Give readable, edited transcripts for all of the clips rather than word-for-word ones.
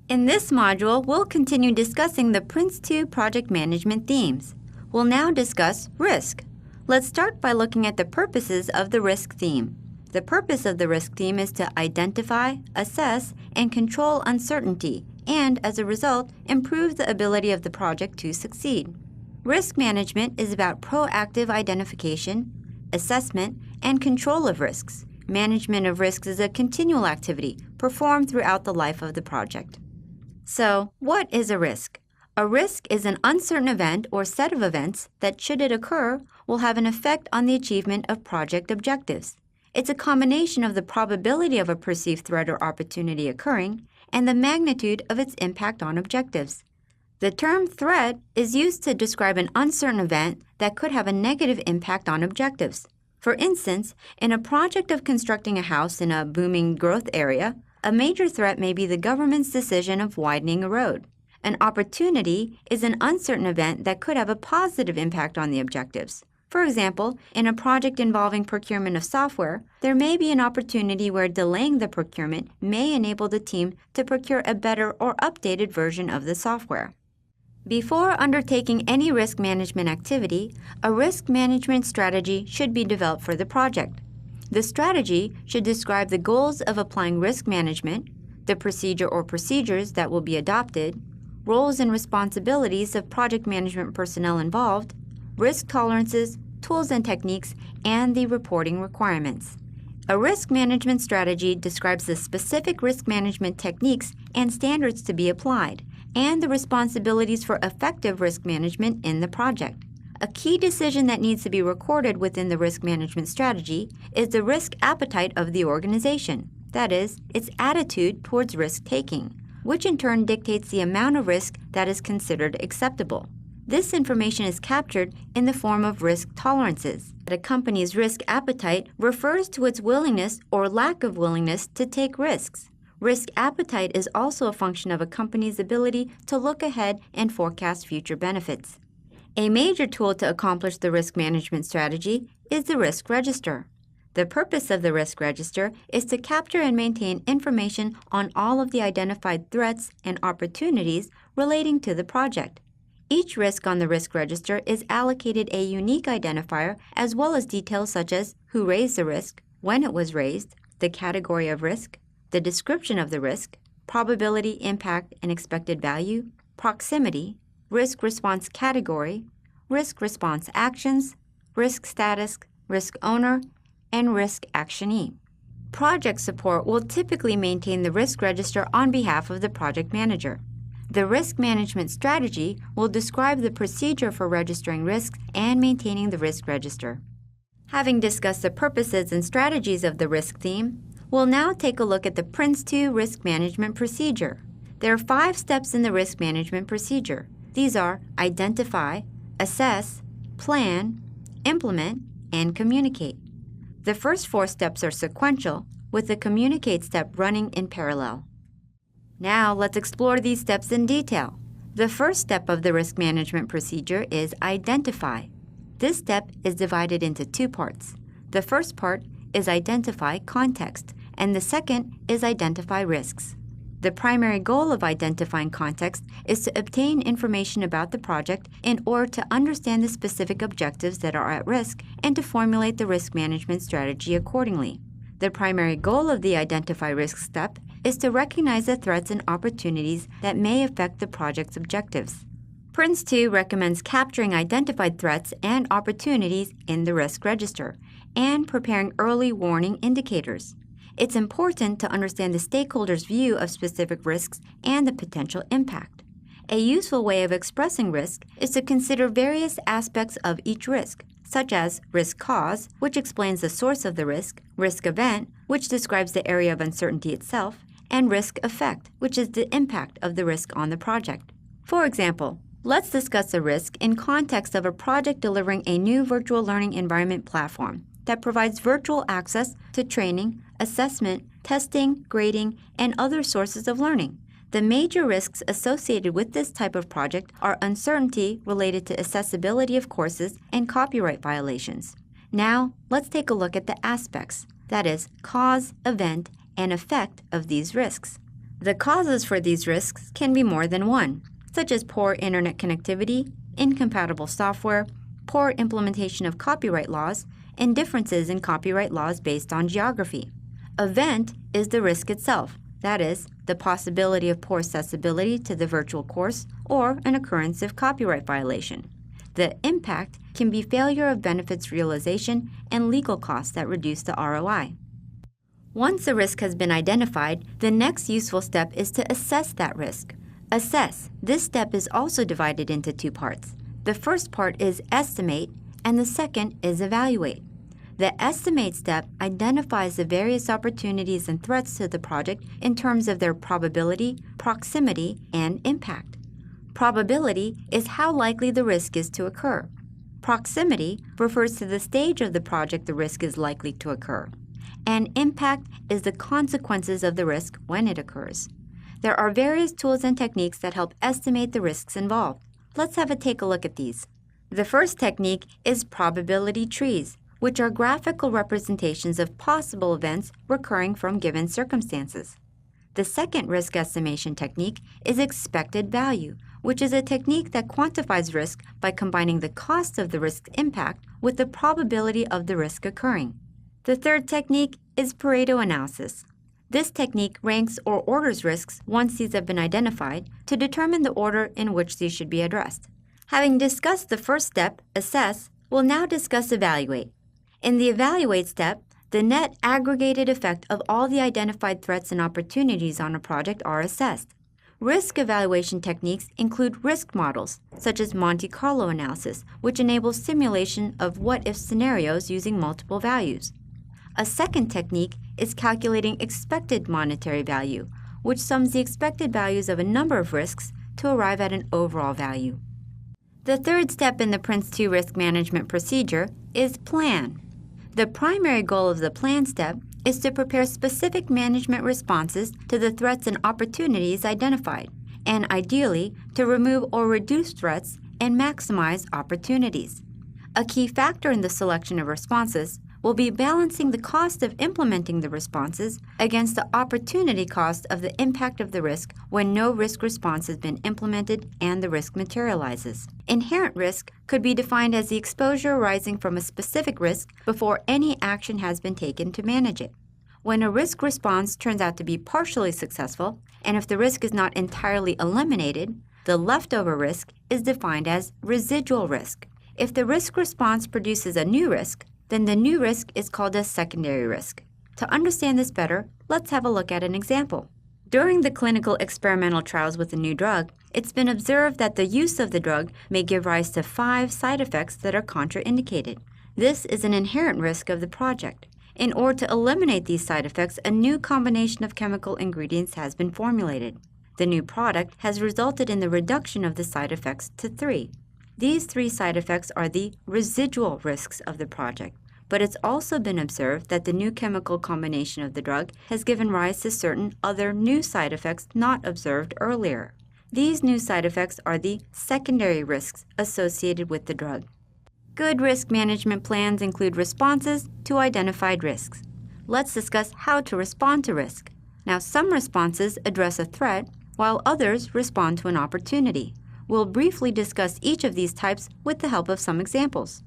In this module, we'll continue discussing the PRINCE2 project management themes. We'll now discuss risk. Let's start by looking at the purposes of the risk theme. The purpose of the risk theme is to identify, assess, and control uncertainty, and as a result, improve the ability of the project to succeed. Risk management is about proactive identification, assessment, and control of risks. Management of risks is a continual activity performed throughout the life of the project. So, what is a risk? A risk is an uncertain event or set of events that, should it occur, will have an effect on the achievement of project objectives. It's a combination of the probability of a perceived threat or opportunity occurring and the magnitude of its impact on objectives. The term threat is used to describe an uncertain event that could have a negative impact on objectives. For instance, in a project of constructing a house in a booming growth area, a major threat may be the government's decision of widening a road. An opportunity is an uncertain event that could have a positive impact on the objectives. For example, in a project involving procurement of software, there may be an opportunity where delaying the procurement may enable the team to procure a better or updated version of the software. Before undertaking any risk management activity, a risk management strategy should be developed for the project. The strategy should describe the goals of applying risk management, the procedure or procedures that will be adopted, roles and responsibilities of project management personnel involved, risk tolerances, tools and techniques, and the reporting requirements. A risk management strategy describes the specific risk management techniques and standards to be applied, and the responsibilities for effective risk management in the project. A key decision that needs to be recorded within the risk management strategy is the risk appetite of the organization, that is, its attitude towards risk-taking, which in turn dictates the amount of risk that is considered acceptable. This information is captured in the form of risk tolerances. A company's risk appetite refers to its willingness or lack of willingness to take risks. Risk appetite is also a function of a company's ability to look ahead and forecast future benefits. A major tool to accomplish the risk management strategy is the risk register. The purpose of the risk register is to capture and maintain information on all of the identified threats and opportunities relating to the project. Each risk on the risk register is allocated a unique identifier as well as details such as who raised the risk, when it was raised, the category of risk, the description of the risk, probability, impact, and expected value, proximity, risk response category, risk response actions, risk status, risk owner, and risk actionee. Project support will typically maintain the risk register on behalf of the project manager. The risk management strategy will describe the procedure for registering risks and maintaining the risk register. Having discussed the purposes and strategies of the risk theme, we'll now take a look at the PRINCE2 risk management procedure. There are 5 steps in the risk management procedure. These are identify, assess, plan, implement, and communicate. The first 4 steps are sequential, with the communicate step running in parallel. Now let's explore these steps in detail. The first step of the risk management procedure is identify. This step is divided into 2 parts. The first part is identify context, and the second is identify risks. The primary goal of identifying context is to obtain information about the project in order to understand the specific objectives that are at risk and to formulate the risk management strategy accordingly. The primary goal of the identify risk step is to recognize the threats and opportunities that may affect the project's objectives. PRINCE2 recommends capturing identified threats and opportunities in the risk register and preparing early warning indicators. It's important to understand the stakeholders' view of specific risks and the potential impact. A useful way of expressing risk is to consider various aspects of each risk, such as risk cause, which explains the source of the risk event, which describes the area of uncertainty itself, and risk effect, which is the impact of the risk on the project. For example, let's discuss a risk in context of a project delivering a new virtual learning environment platform that provides virtual access to training, assessment, testing, grading, and other sources of learning. The major risks associated with this type of project are uncertainty related to accessibility of courses and copyright violations. Now, let's take a look at the aspects, that is, cause, event, and effect of these risks. The causes for these risks can be more than one, such as poor internet connectivity, incompatible software, poor implementation of copyright laws, and differences in copyright laws based on geography. Event is the risk itself, that is, the possibility of poor accessibility to the virtual course or an occurrence of copyright violation. The impact can be failure of benefits realization and legal costs that reduce the ROI. Once a risk has been identified, the next useful step is to assess that risk. Assess. This step is also divided into two parts. The first part is estimate, and the second is evaluate. The estimate step identifies the various opportunities and threats to the project in terms of their probability, proximity, and impact. Probability is how likely the risk is to occur. Proximity refers to the stage of the project the risk is likely to occur. And impact is the consequences of the risk when it occurs. There are various tools and techniques that help estimate the risks involved. Let's take a look at these. The first technique is probability trees, which are graphical representations of possible events recurring from given circumstances. The second risk estimation technique is expected value, which is a technique that quantifies risk by combining the cost of the risk impact with the probability of the risk occurring. The third technique is Pareto analysis. This technique ranks or orders risks once these have been identified to determine the order in which these should be addressed. Having discussed the first step, assess, we'll now discuss evaluate. In the evaluate step, the net aggregated effect of all the identified threats and opportunities on a project are assessed. Risk evaluation techniques include risk models, such as Monte Carlo analysis, which enables simulation of what-if scenarios using multiple values. A second technique is calculating expected monetary value, which sums the expected values of a number of risks to arrive at an overall value. The third step in the PRINCE2 risk management procedure is plan. The primary goal of the plan step is to prepare specific management responses to the threats and opportunities identified, and ideally, to remove or reduce threats and maximize opportunities. A key factor in the selection of responses will be balancing the cost of implementing the responses against the opportunity cost of the impact of the risk when no risk response has been implemented and the risk materializes. Inherent risk could be defined as the exposure arising from a specific risk before any action has been taken to manage it. When a risk response turns out to be partially successful, and if the risk is not entirely eliminated, the leftover risk is defined as residual risk. If the risk response produces a new risk, then the new risk is called a secondary risk. To understand this better, let's have a look at an example. During the clinical experimental trials with a new drug, it's been observed that the use of the drug may give rise to 5 side effects that are contraindicated. This is an inherent risk of the project. In order to eliminate these side effects, a new combination of chemical ingredients has been formulated. The new product has resulted in the reduction of the side effects to 3. These 3 side effects are the residual risks of the project, but it's also been observed that the new chemical combination of the drug has given rise to certain other new side effects not observed earlier. These new side effects are the secondary risks associated with the drug. Good risk management plans include responses to identified risks. Let's discuss how to respond to risk. Now, some responses address a threat, while others respond to an opportunity. We'll briefly discuss each of these types with the help of some examples.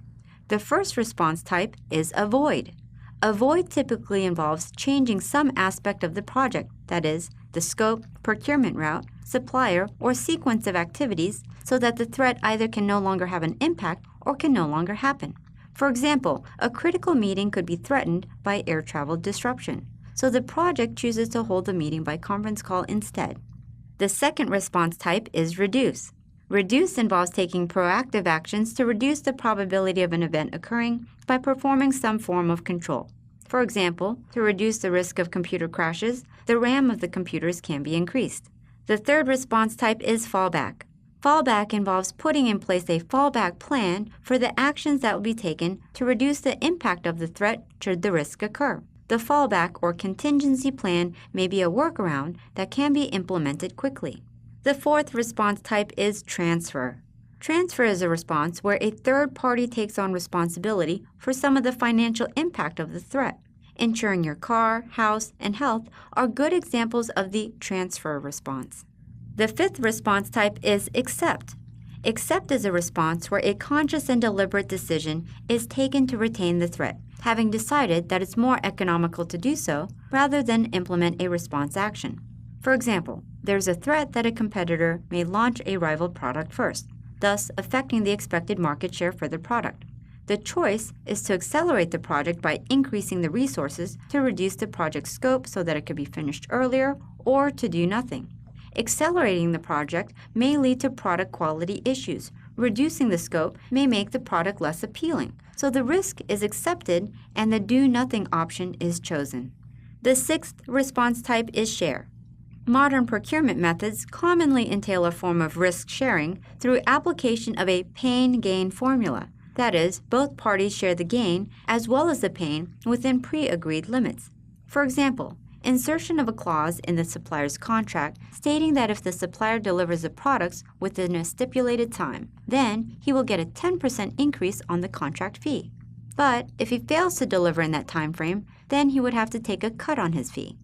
The first response type is avoid. Avoid typically involves changing some aspect of the project, that is, the scope, procurement route, supplier, or sequence of activities, so that the threat either can no longer have an impact or can no longer happen. For example, a critical meeting could be threatened by air travel disruption, so the project chooses to hold the meeting by conference call instead. The second response type is reduce. Reduce involves taking proactive actions to reduce the probability of an event occurring by performing some form of control. For example, to reduce the risk of computer crashes, the RAM of the computers can be increased. The third response type is fallback. Fallback involves putting in place a fallback plan for the actions that will be taken to reduce the impact of the threat should the risk occur. The fallback or contingency plan may be a workaround that can be implemented quickly. The fourth response type is transfer. Transfer is a response where a third party takes on responsibility for some of the financial impact of the threat. insuring your car, house, and health are good examples of the transfer response. The fifth response type is accept. Accept is a response where a conscious and deliberate decision is taken to retain the threat, having decided that it's more economical to do so rather than implement a response action. For example, there's a threat that a competitor may launch a rival product first, thus affecting the expected market share for the product. The choice is to accelerate the project by increasing the resources to reduce the project's scope so that it could be finished earlier, or to do nothing. Accelerating the project may lead to product quality issues. Reducing the scope may make the product less appealing, so the risk is accepted and the do-nothing option is chosen. The sixth response type is share. Modern procurement methods commonly entail a form of risk sharing through application of a pain-gain formula. That is, both parties share the gain as well as the pain within pre-agreed limits. For example, insertion of a clause in the supplier's contract stating that if the supplier delivers the products within a stipulated time, then he will get a 10% increase on the contract fee. But if he fails to deliver in that time frame, then he would have to take a cut on his fee.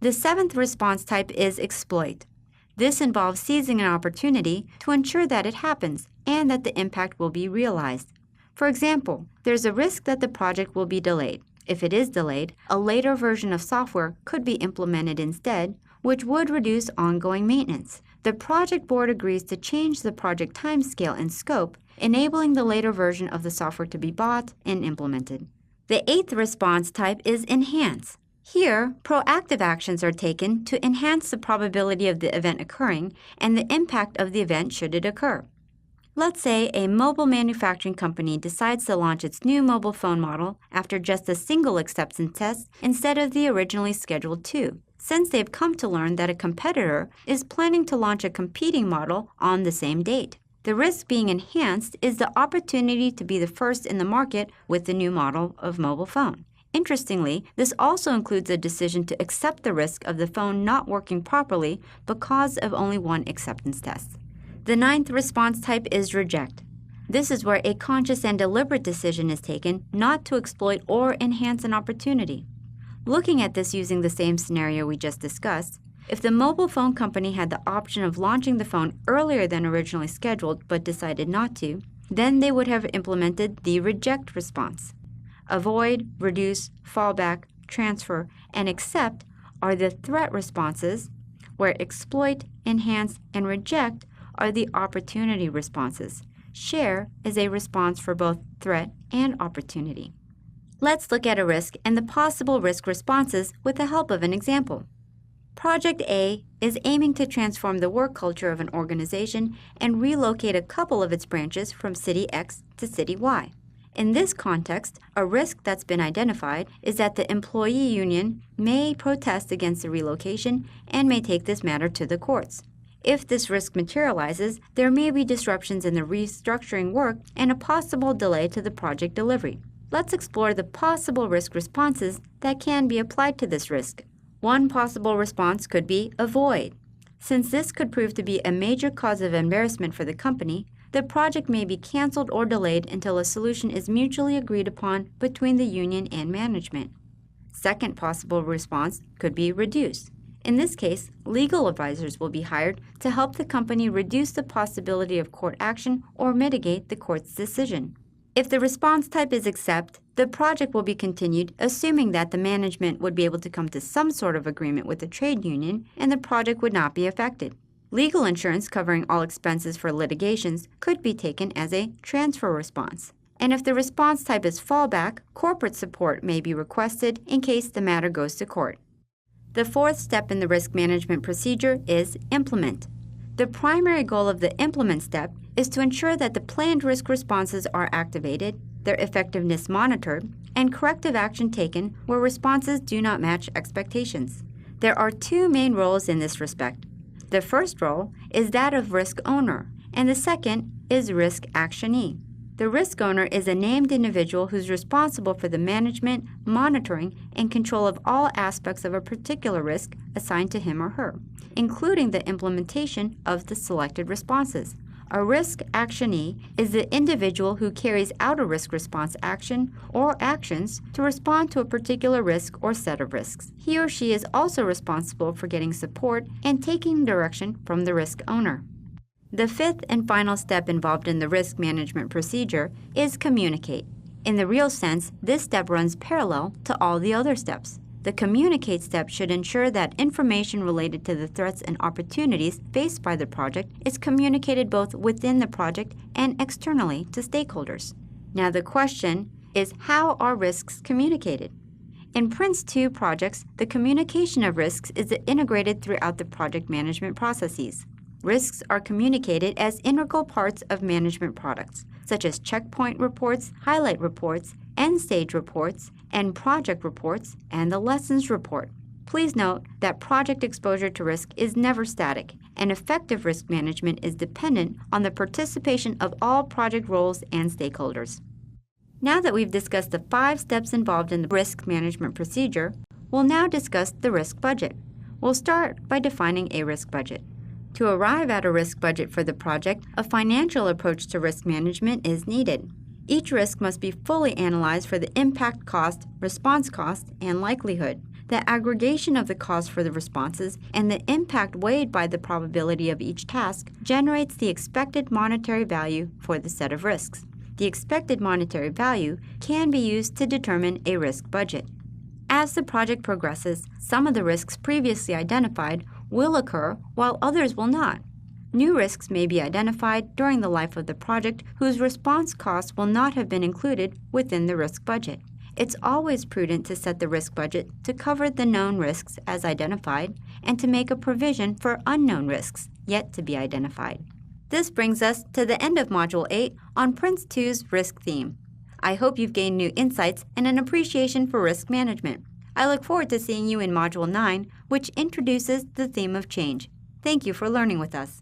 The seventh response type is exploit. This involves seizing an opportunity to ensure that it happens and that the impact will be realized. For example, there's a risk that the project will be delayed. If it is delayed, a later version of software could be implemented instead, which would reduce ongoing maintenance. The project board agrees to change the project timescale and scope, enabling the later version of the software to be bought and implemented. The eighth response type is enhance. Here, proactive actions are taken to enhance the probability of the event occurring and the impact of the event should it occur. Let's say a mobile manufacturing company decides to launch its new mobile phone model after just a single acceptance test instead of the originally scheduled two, since they've come to learn that a competitor is planning to launch a competing model on the same date. The risk being enhanced is the opportunity to be the first in the market with the new model of mobile phone. Interestingly, this also includes a decision to accept the risk of the phone not working properly because of only one acceptance test. The ninth response type is reject. This is where a conscious and deliberate decision is taken not to exploit or enhance an opportunity. Looking at this using the same scenario we just discussed, if the mobile phone company had the option of launching the phone earlier than originally scheduled but decided not to, then they would have implemented the reject response. Avoid, reduce, fallback, transfer, and accept are the threat responses, where exploit, enhance, and reject are the opportunity responses. Share is a response for both threat and opportunity. Let's look at a risk and the possible risk responses with the help of an example. Project A is aiming to transform the work culture of an organization and relocate a couple of its branches from City X to City Y. In this context, a risk that's been identified is that the employee union may protest against the relocation and may take this matter to the courts. If this risk materializes, there may be disruptions in the restructuring work and a possible delay to the project delivery. Let's explore the possible risk responses that can be applied to this risk. One possible response could be avoid. Since this could prove to be a major cause of embarrassment for the company, the project may be canceled or delayed until a solution is mutually agreed upon between the union and management. Second possible response could be reduce. In this case, legal advisors will be hired to help the company reduce the possibility of court action or mitigate the court's decision. If the response type is accept, the project will be continued, assuming that the management would be able to come to some sort of agreement with the trade union and the project would not be affected. Legal insurance covering all expenses for litigations could be taken as a transfer response. And if the response type is fallback, corporate support may be requested in case the matter goes to court. The fourth step in the risk management procedure is implement. The primary goal of the implement step is to ensure that the planned risk responses are activated, their effectiveness monitored, and corrective action taken where responses do not match expectations. There are two main roles in this respect. The first role is that of risk owner, and the second is risk actionee. The risk owner is a named individual who's responsible for the management, monitoring, and control of all aspects of a particular risk assigned to him or her, including the implementation of the selected responses. A risk actionee is the individual who carries out a risk response action or actions to respond to a particular risk or set of risks. He or she is also responsible for getting support and taking direction from the risk owner. The fifth and final step involved in the risk management procedure is communicate. In the real sense, this step runs parallel to all the other steps. The communicate step should ensure that information related to the threats and opportunities faced by the project is communicated both within the project and externally to stakeholders. Now the question is, how are risks communicated? In PRINCE2 projects, the communication of risks is integrated throughout the project management processes. Risks are communicated as integral parts of management products, such as checkpoint reports, highlight reports, end-stage reports, and project reports, and the lessons report. Please note that project exposure to risk is never static, and effective risk management is dependent on the participation of all project roles and stakeholders. Now that we've discussed the 5 steps involved in the risk management procedure, we'll now discuss the risk budget. We'll start by defining a risk budget. To arrive at a risk budget for the project, a financial approach to risk management is needed. Each risk must be fully analyzed for the impact cost, response cost, and likelihood. The aggregation of the cost for the responses and the impact weighed by the probability of each task generates the expected monetary value for the set of risks. The expected monetary value can be used to determine a risk budget. As the project progresses, some of the risks previously identified will occur while others will not. New risks may be identified during the life of the project whose response costs will not have been included within the risk budget. It's always prudent to set the risk budget to cover the known risks as identified and to make a provision for unknown risks yet to be identified. This brings us to the end of Module 8 on PRINCE2's risk theme. I hope you've gained new insights and an appreciation for risk management. I look forward to seeing you in Module 9, which introduces the theme of change. Thank you for learning with us.